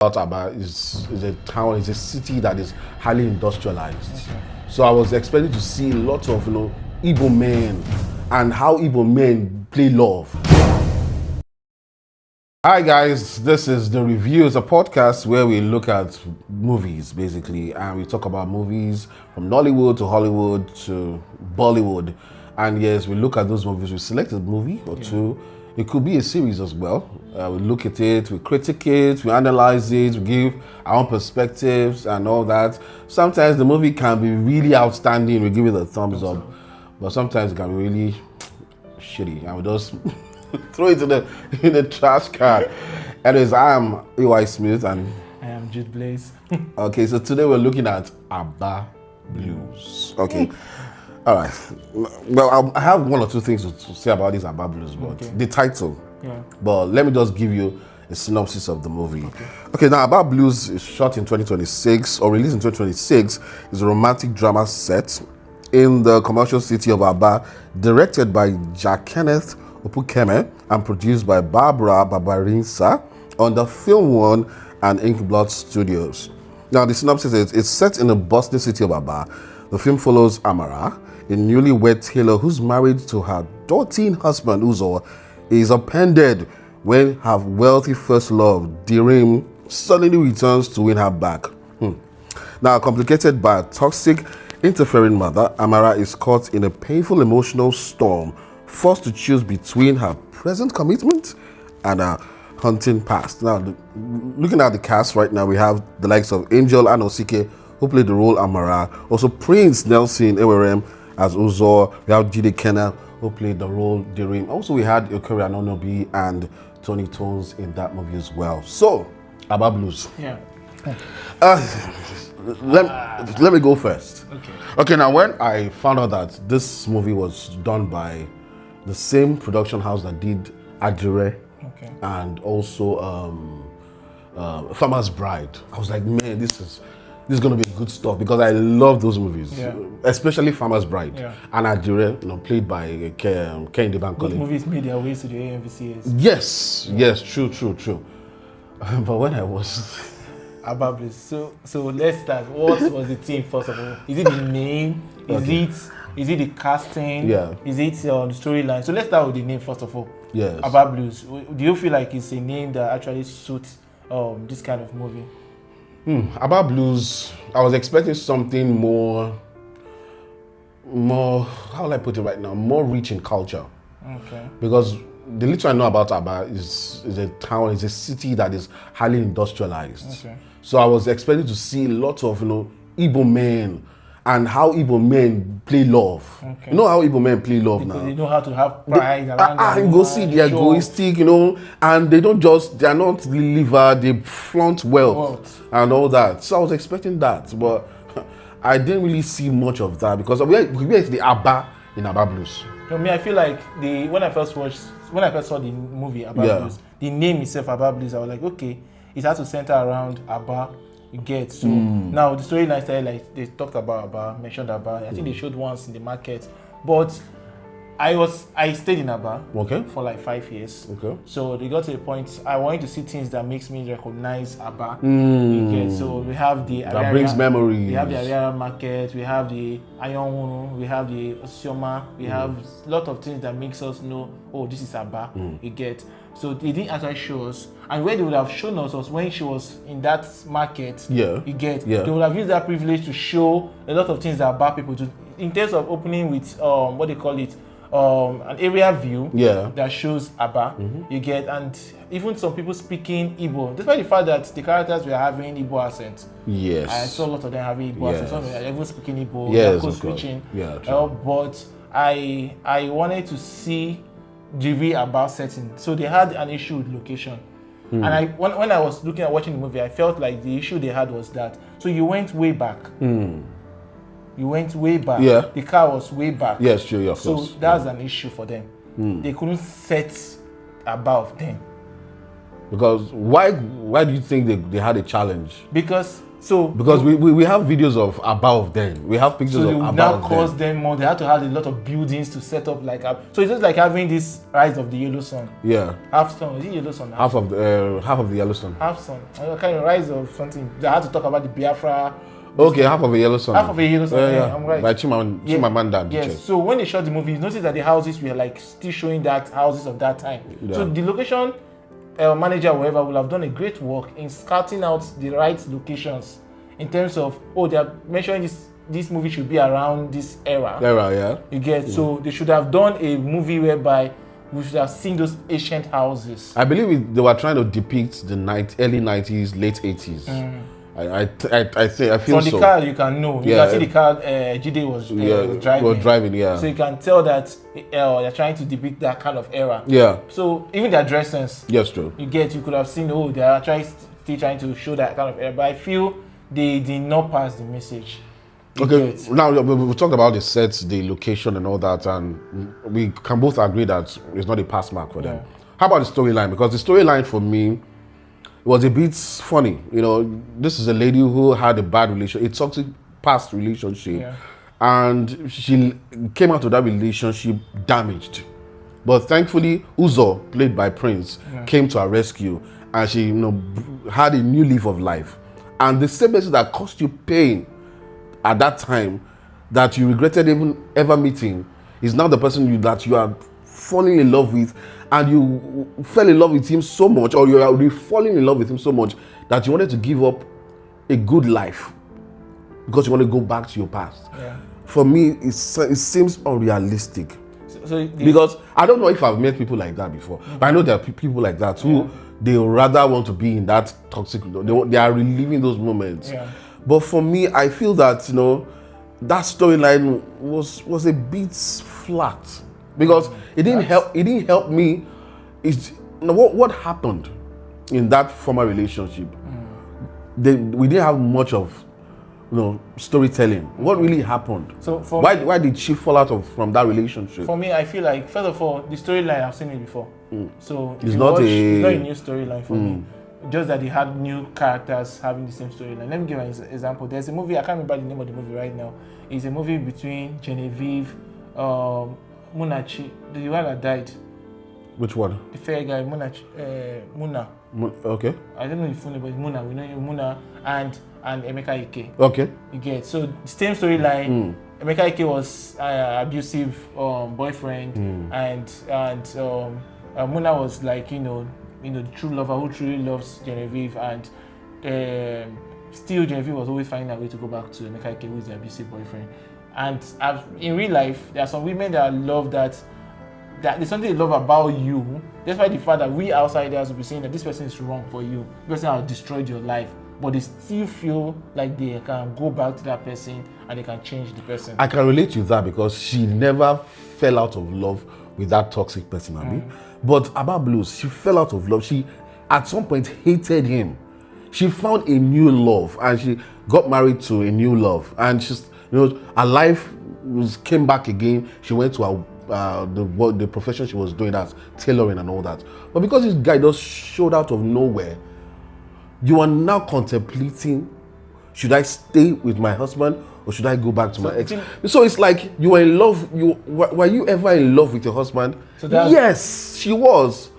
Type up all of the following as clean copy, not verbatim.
Aba is a town, is a city that is highly industrialized. Okay. So I was expecting to see lots of Igbo men and how Igbo men play love. Hi guys, this is The Review. It's a podcast where we look at movies basically, and we talk about movies from Nollywood to Hollywood to Bollywood. And yes, we look at those movies, we select a movie or two. It could be a series as well. We look at it, we critique it, we analyze it, we give our own perspectives and all that. Sometimes the movie can be really outstanding, we give it a thumbs up. But sometimes it can be really shitty and we just throw it in the trash can. Anyways, I am EY Smith and I am Jude Blaze. Okay, so today we're looking at Aba Blues. Okay. All right. Well, I have one or two things to say about this Aba Blues, but the title. Yeah. But let me just give you a synopsis of the movie. Okay, now Aba Blues is shot in 2026 or released in 2026. It's a romantic drama set in the commercial city of Aba, directed by Jack Kenneth Opukeme and produced by Barbara Babarinsa under Film One and Inkblood Studios. Now, the synopsis is it's set in the bustling city of Aba. The film follows Amara, a newlywed tailor who's married to her doting husband Uzo, is appended when her wealthy first love, Dirim, suddenly returns to win her back. Now, complicated by a toxic, interfering mother, Amara is caught in a painful emotional storm, forced to choose between her present commitment and her hunting past. Now, looking at the cast right now, we have the likes of Angel Anosike, who played the role Amara. Also, Prince Nelson Ewerem as Uzo. We have Jide Kenna, who played the role Dirim. Also, we had Okori Anonobi and Tony Tones in that movie as well. So, Aba Blues. Yeah. Let me go first. Okay. Okay, now when I found out that this movie was done by the same production house that did Adire and also Farmer's Bride, I was like, man, this is gonna be good stuff because I love those movies, especially Farmer's Bride and Adire, played by Kehinde Bankole. Both movies made their ways to the AMVCAs. Yes, true. But when I was Aba Blues. So let's start. What was the theme first of all? Is it the name? Is it the casting? Yeah. Is it the storyline? So let's start with the name first of all. Yes. Aba Blues. Do you feel like it's a name that actually suits this kind of movie? Aba Blues, I was expecting something more, how will I put it right now, more rich in culture. Okay. Because the little I know about Aba is a town, is a city that is highly industrialized. Okay. So I was expecting to see lots of Igbo men and how Igbo men play love. Okay. You know how Igbo men play love because now? They know how to have pride around you go see they're egoistic, and they're not liver, they flaunt wealth and all that. So I was expecting that, but I didn't really see much of that because we were the Aba in Aba Blues. For me, I feel like when I first saw the movie Aba Blues, the name itself Aba Blues, I was like, okay, it has to center around Aba. You get so now the storyline started like they talked about Aba, mentioned Aba. I think they showed once in the market, but I stayed in Aba for like 5 years. Okay. So they got to the point I wanted to see things that makes me recognize Aba. You get so we have the that brings memories. We have the Ariara market, we have the Ayonwunu, we have the Osioma, we have a lot of things that makes us know, oh, this is Aba. You get. So they didn't actually show us, and where they would have shown us was when she was in that market. Yeah. You get. Yeah. They would have used that privilege to show a lot of things that Aba people do. In terms of opening with what they call it, an area view that shows Aba. You get, and even some people speaking Igbo, despite the fact that the characters were having Igbo accent. Yes. I saw a lot of them having Igbo accent. Some were even speaking Igbo. Yes, code switching. Yeah. True. But I wanted to see the real Aba setting. So they had an issue with location. And when I was watching the movie, I felt like the issue they had was that. So you went way back. You went way back. Yeah. The car was way back. Yes, true. Yeah, of course. So that's an issue for them. They couldn't set above them. Because why do you think they had a challenge? Because So because we have videos of above then. We have pictures so of it would above now then. cost them more. They have to have a lot of buildings to set up like so it's just like having this rise of the yellow sun. Yeah. Half sun, is it yellow sun? Half of the yellow sun. Half sun. Kind of rise of something. They had to talk about the Biafra. Okay, half of a yellow sun. Half of a yellow sun. Yeah, I'm right. By Chimamanda. Yes. So when they shot the movie, you notice that the houses were like still showing that houses of that time. Yeah. So the location manager, or whoever, will have done a great work in scouting out the right locations in terms of they are mentioning this movie should be around this era. Yeah. You get so they should have done a movie whereby we should have seen those ancient houses. I believe they were trying to depict the early 90s, late 80s. I feel from the so. car you can know. You can see the car Jide was driving. Yeah. So you can tell that they're trying to depict that kind of era. Yeah. So even their dress sense. Yes, true. You could have seen they are still trying to show that kind of era. But I feel they did not pass the message. Okay, now we talked about the sets, the location and all that, and we can both agree that it's not a pass mark for them. How about the storyline? Because the storyline for me was a bit funny. You know, this is a lady who had a toxic past relationship, and she came out of that relationship damaged. But thankfully, Uzo, played by Prince, came to her rescue, and she had a new leaf of life. And the same person that caused you pain at that time, that you regretted even ever meeting, is now the person that you are falling in love with, and you fell in love with him so much, or you are falling in love with him so much that you wanted to give up a good life because you want to go back to your past. For me, it seems unrealistic. Because I don't know if I've met people like that before, but I know there are people like that who they rather want to be in that toxic. They are reliving those moments. But for me, I feel that that storyline was a bit flat because it didn't help. It didn't help me. What happened in that former relationship? We didn't have much of storytelling. What really happened? So why did she fall out from that relationship? For me, I feel like first of all, the storyline I've seen it before. So it's not a new storyline for me. Just that they had new characters having the same storyline. Let me give an example. There's a movie, I can't remember the name of the movie right now. It's a movie between Genevieve, Munachi, the one that died. Which one? The fair guy, Muna. Okay. I don't know the full name, but it's Muna. We know Muna and Emeka Ike. Okay. You get so the same storyline. Emeka Ike was abusive boyfriend, and Muna was like the true lover who truly loves Genevieve, and still Genevieve was always finding a way to go back to Emeka Ike, who is the abusive boyfriend. And in real life, there are some women that love that there's something they love about you, despite the fact that we outsiders will be saying that this person is wrong for you, this person has destroyed your life, but they still feel like they can go back to that person and they can change the person. I can relate to that because she never fell out of love with that toxic person, But about Blues, she fell out of love. She, at some point, hated him. She found a new love, and she got married to a new love. And she's, her life came back again. She went to the profession she was doing, as tailoring and all that. But because this guy just showed out of nowhere, you are now contemplating: should I stay with my husband or should I go back to my ex? So it's like you were in love. Were you ever in love with your husband? Yes, she was.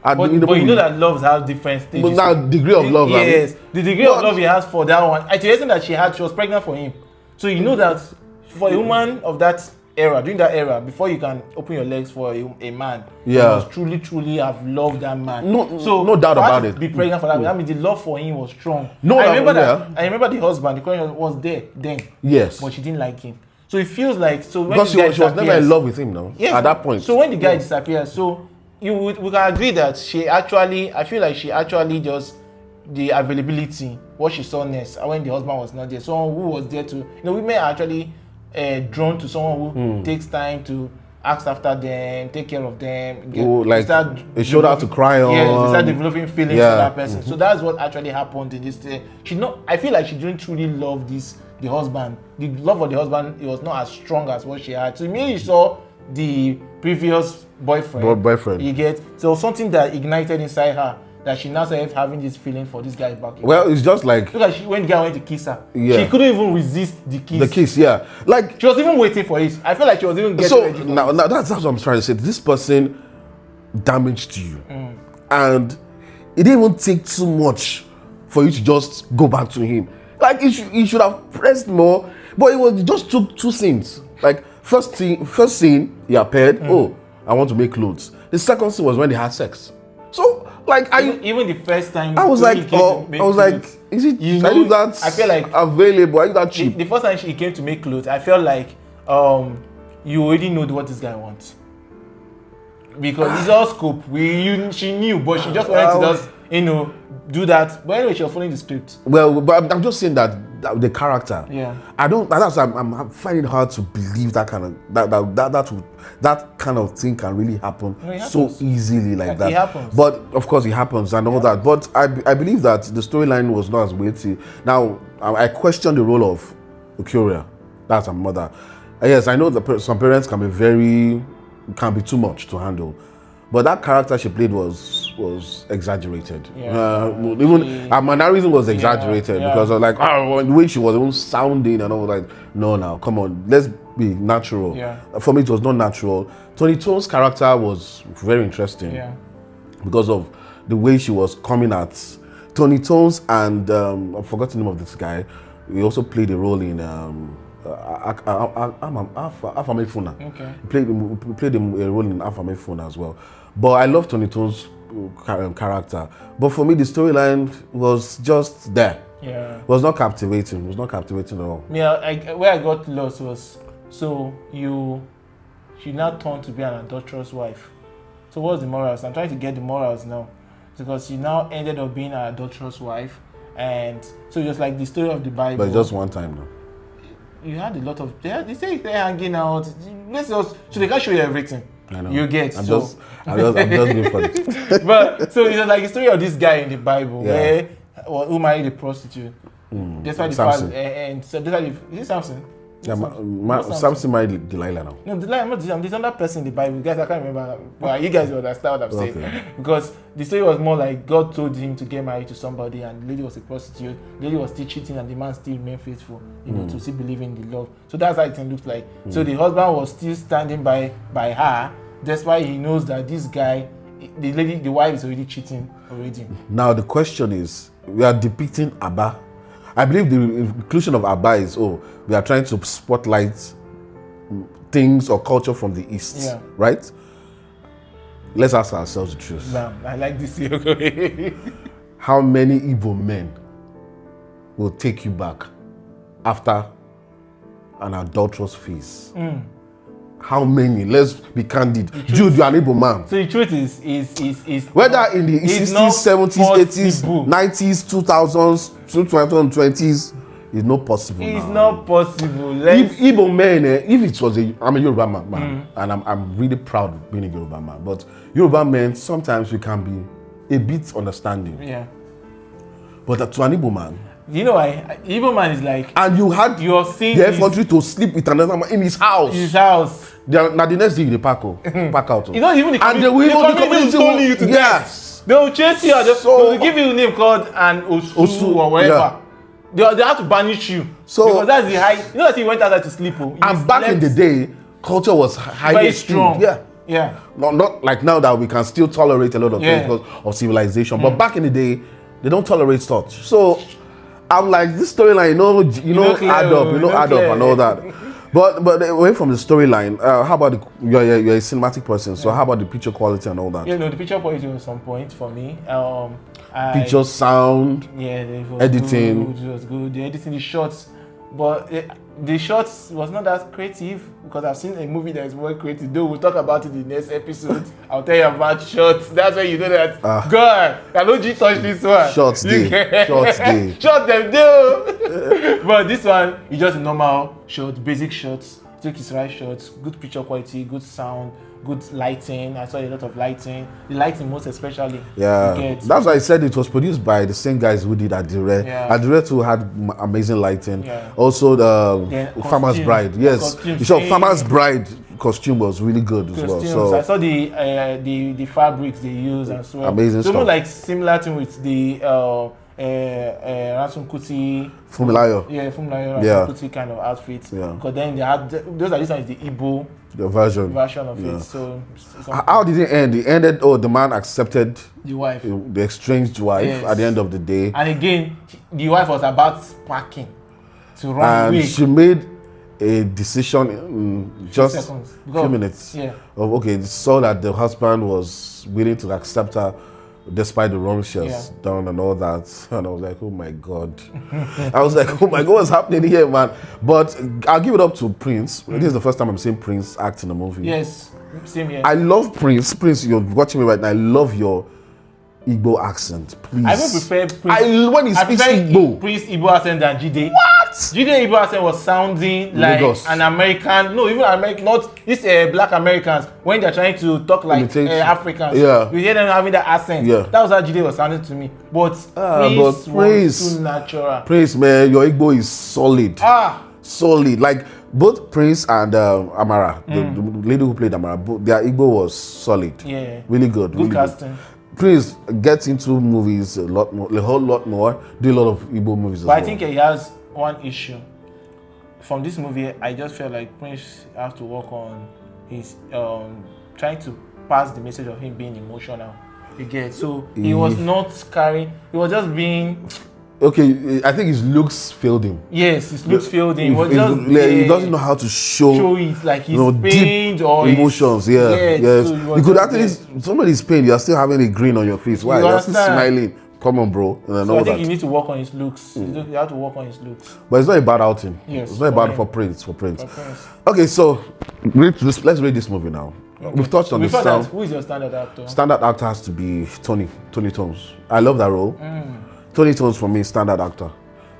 But you know that loves have different stages. But now degree of love. Yes, the degree of love he has for that one. I tell you that she was pregnant for him. So you know that for a woman of that era, during that era, before you can open your legs for a man, you must truly have loved that man. No doubt about it. Be pregnant for that. I mean, the love for him was strong. I remember the husband. The question was there then. Yes, but she didn't like him. So it feels like when because she was never in love with him now. Yes, at that point. So when the guy disappears, so we can agree that I feel like she actually just the availability, what she saw next when the husband was not there. Someone who was there to, women are actually drawn to someone who takes time to ask after them, take care of them. A shoulder to cry on. Yes, they start developing feelings for that person. So that's what actually happened in this thing. I feel like she didn't truly love the husband. The love for the husband, it was not as strong as what she had. So immediately she saw the previous boyfriend. Boyfriend. You get so something that ignited inside her that she now started having this feeling for this guy back. Well, it's just like look at when the guy went to kiss her. Yeah. She couldn't even resist the kiss. The kiss, yeah. Like she was even waiting for it. I feel like she was even getting ready for now that's what I'm trying to say. This person damaged you, and it didn't even take too much for you to just go back to him. Like he should have pressed more, but it just took 2 scenes. Like first scene he appeared. Oh, I want to make clothes. The second scene was when they had sex. So like even the first time I was like, is it? You know, are you that I feel like available? Are you that cheap? The first time he came to make clothes, I felt like you already know what this guy wants. Because it's all scope. She knew, but she just wanted to just, do that. But anyway, she was following the script. Well, but I'm just saying that the character. Yeah. I'm finding it hard to believe that kind of that kind of thing can really happen so easily like that. It happens. But of course, it happens and all that. But I believe that the storyline was not as weighty. Now, I question the role of Ukuria. That's her mother. Yes, I know that some parents can be too much to handle, but that character she played was exaggerated. Even her mannerism was exaggerated because of like the way she was even sounding and all like, no, come on, let's be natural. For me, it was not natural. Tony Tone's character was very interesting because of the way she was coming at Tony Tone's and I forgot the name of this guy. He also played a role in Afamefuna. Okay. He played a role in Afamefuna as well. But I love Tony Tone's character. But for me, the storyline was just there. Yeah. It was not captivating. It was not captivating at all. Yeah, where I got lost was, she now turned to be an adulterous wife. So what's the morals? I'm trying to get the morals now. Because she now ended up being an adulterous wife. And so just like the story of the Bible. But just one time now. You had a lot of, they say they're hanging out. So they can't show you everything. I know. You get. I'm just going for it. But so it's like the story of this guy in the Bible who married a prostitute. That's why the fact, and so that's why is it Samson? Yeah, Samson married Delilah now. No, Delilah, I'm not Delilah. There's another person in the Bible. Guys, I can't remember. But you guys will understand what I'm saying. Because the story was more like God told him to get married to somebody, and the lady was a prostitute. The lady was still cheating, and the man still remained faithful, to still believe in the love. So that's how it looked like. So the husband was still standing by her. That's why he knows that this guy, the wife is already cheating already. Now the question is, we are depicting Abba. I believe the inclusion of Abba is, we are trying to spotlight things or culture from the East, right? Let's ask ourselves the truth. I like this. How many Igbo men will take you back after an adulterous phase? How many? Let's be candid. Jude, you are an Igbo man. So the truth is whether in the 60s, 70s, 80s, 90s, 2000s, 2020s, it's not possible. It's now. not possible. Igbo men, if it was I'm a Yoruba man, and I'm really proud of being a Yoruba man. But Yoruba men, sometimes we can be a bit understanding. Yeah. But to an Igbo man, you know why? Igbo man is like, and you had the effrontery to sleep with another man in his house. Now the next day they pack out. It's not even the community telling you to yes. They will chase you. They will give you a name called an Osu or whatever. Yeah. They have to banish you. So because that's the high. You know that he went out there to sleep. And back in the day, culture was highly strong. Yeah. Not like now that we can still tolerate a lot of things because of civilization. But back in the day, they don't tolerate such. So I'm like, this storyline, add up and all that. But away from the storyline, how about you're a cinematic person, so how about the picture quality and all that? The picture quality was some point for me. Picture, sound, editing. It was good. The editing, the shots, but the shots was not that creative because I've seen a movie that is more creative. Though we'll talk about it in the next episode. I'll tell you about shots. That's why you know that. God, I know you touch this one. Shots day. Shots them do. But this one is just a normal shot, basic shots. Took his right shots, good picture quality, good sound, good lighting. I saw a lot of lighting. The lighting most especially. Yeah. That's why I said it was produced by the same guys who did Adire. Adire too had amazing lighting. Also the Farmer's Bride. Yes. You saw Farmer's Bride. costume was really good as well. So I saw the fabrics they use as well. Amazing so stuff. Like similar thing with the Ransom Kuti. Funmilayo. Yeah, Funmilayo Ransom Kuti kind of outfits. Yeah. Because then they had those are this one is the Igbo version of it. So how did it end? It ended. Oh, the man accepted the wife, the estranged wife at the end of the day. And again, the wife was about packing to run away. She made a decision in just a few minutes. Yeah. Of okay, saw that the husband was willing to accept her despite the wrong she has done and all that. And I was like, oh my God. I was like, oh my God, what's happening here, man? But I'll give it up to Prince. This is the first time I'm seeing Prince act in a movie. Yes, same here. I love Prince. Prince, you're watching me right now. I love your Igbo accent, please. I even prefer Prince. When he speaks Igbo. Prince Igbo accent than Jide. What? Jide Igbo accent was sounding like Lagos. an American. No, even American. Not these black Americans when they're trying to talk like Africans. Yeah. You hear them having that accent. Yeah. That was how Jide was sounding to me. But Prince was too natural. Prince, man, your Igbo is solid. Solid. Like both Prince and Amara, the lady who played Amara, their Igbo was solid. Yeah. Really good. Good casting. Good. Prince gets into movies a whole lot more. Do a lot of Igbo movies as well. But I think he has one issue. From this movie, I just felt like Prince has to work on his trying to pass the message of him being emotional. You get so he was not carrying. He was just being. Okay, I think his looks failed him. Yes, his looks failed him. He doesn't know how to show it, like he's pained deep or emotions. Yes. So you could actually somebody's pain. You are still having a grin on your face. Why? You're still smiling. Come on, bro. So I think you need to work on his looks. You have to work on his looks. But it's not a bad outing. Yes, it's not bad for Prince. Okay, so let's rate this movie now. Okay. We've touched on the sound. Who is your standard actor? Standard actor has to be Tony Tones. I love that role. Tony Tones for me, standard actor.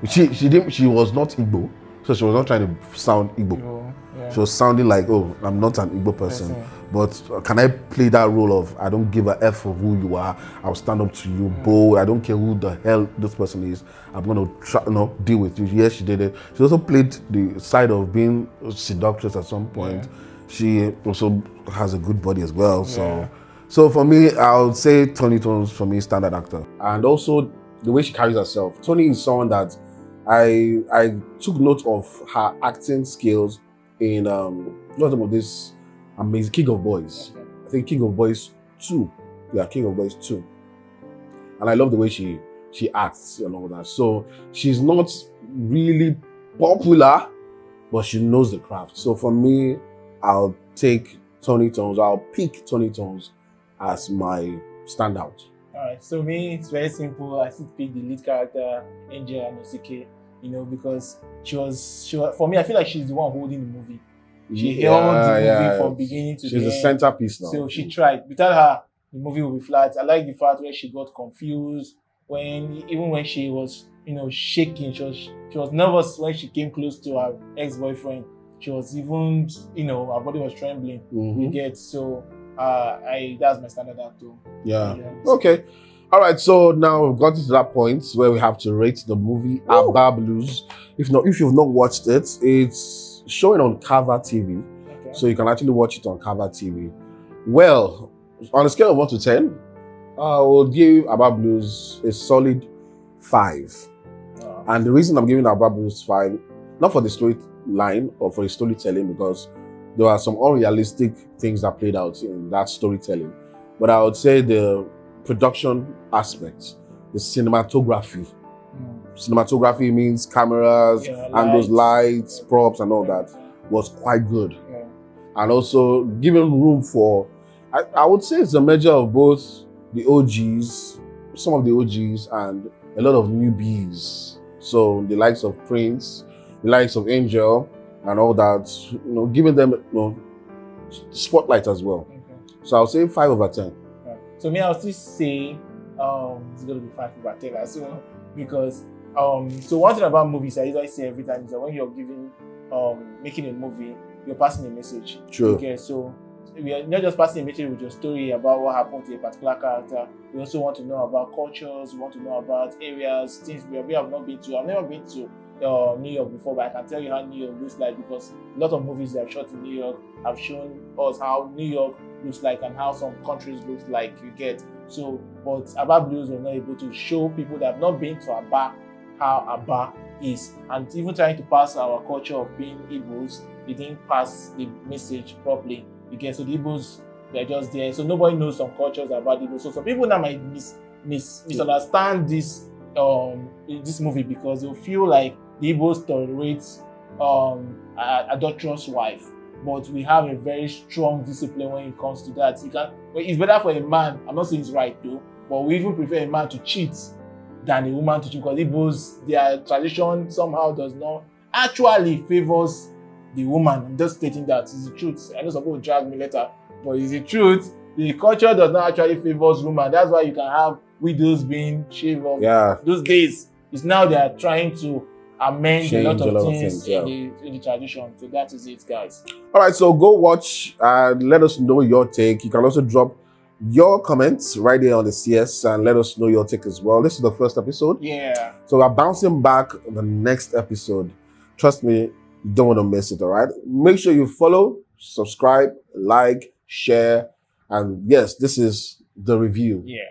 She was not Igbo, so she was not trying to sound Igbo. Yeah. She was sounding like, oh, I'm not an Igbo person, but can I play that role of I don't give a F for who you are. I'll stand up to you, bold. I don't care who the hell this person is. I'm gonna try, deal with you. Yes, she did it. She also played the side of being seductress at some point. Yeah. She also has a good body as well. So for me, I would say Tony Tones for me, standard actor, and also the way she carries herself. Tony is someone that I took note of her acting skills in what's about this amazing King of Boys. Okay. I think King of Boys 2. Yeah, King of Boys 2. And I love the way she acts and all that. So she's not really popular, but she knows the craft. So for me, I'll take Tony Tones. I'll pick Tony Tones as my standout. Alright, so me, it's very simple. I still pick the lead character, Angel Anosike, because she was for me, I feel like she's the one holding the movie. She held the movie from beginning to the end. She's the centerpiece now. So she tried. Without her, the movie will be flat. I like the part where she got confused even when she was, shaking. She was nervous when she came close to her ex-boyfriend. She was even, her body was trembling. You get so. That's my standard actor. Yeah. Okay. All right. So now we've gotten to that point where we have to rate the movie Abba Blues. If you've not watched it, it's showing on Cover TV, so you can actually watch it on Cover TV. Well, on a scale of 1 to 10, I will give Abba Blues a solid 5. And the reason I'm giving Abba Blues 5, not for the storyline or for the storytelling, because there are some unrealistic things that played out in that storytelling. But I would say the production aspect, the cinematography. Cinematography means cameras, angles, lights, props, and all that was quite good. Yeah. And also giving room for, I would say it's a measure of both the OGs, some of the OGs, and a lot of newbies. So the likes of Prince, the likes of Angel, and all that, giving them spotlight as well. Okay. So I'll say 5 over 10. Right. So me, I'll still say it's going to be 5 over 10 as well, because so one thing about movies I usually say every time is that when you're making a movie, you're passing a message. True. Okay, so we are not just passing a message with your story about what happened to a particular character. We also want to know about cultures. We want to know about areas, things we have not been to. I've never been to New York before, but I can tell you how New York looks like because a lot of movies that have shot in New York have shown us how New York looks like and how some countries look like, you get. So, but Aba Blues were not able to show people that have not been to Aba how Aba is. And even trying to pass our culture of being Igbos, they didn't pass the message properly. You get, so the Igbos, they're just there. So nobody knows some cultures about Igbos. So some people now might misunderstand this movie because they'll feel like the Igbos tolerate adulterous wife. But we have a very strong discipline when it comes to that. It's better for a man, I'm not saying it's right though, but we even prefer a man to cheat than a woman to cheat because Igbos, their tradition somehow does not actually favors the woman. I'm just stating that it's the truth. I know some people drag me later, but it's the truth. The culture does not actually favors women. That's why you can have widows being shaved off. Yeah. Those days, it's now they are trying to amend a lot of things yeah. in the tradition. So that is it, guys. All right, so go watch and let us know your take. You can also drop your comments right there on the CS and let us know your take as well. This is the first episode. Yeah. So we're bouncing back on the next episode. Trust me, you don't want to miss it, all right? Make sure you follow, subscribe, like, share, and yes, this is the review. Yeah.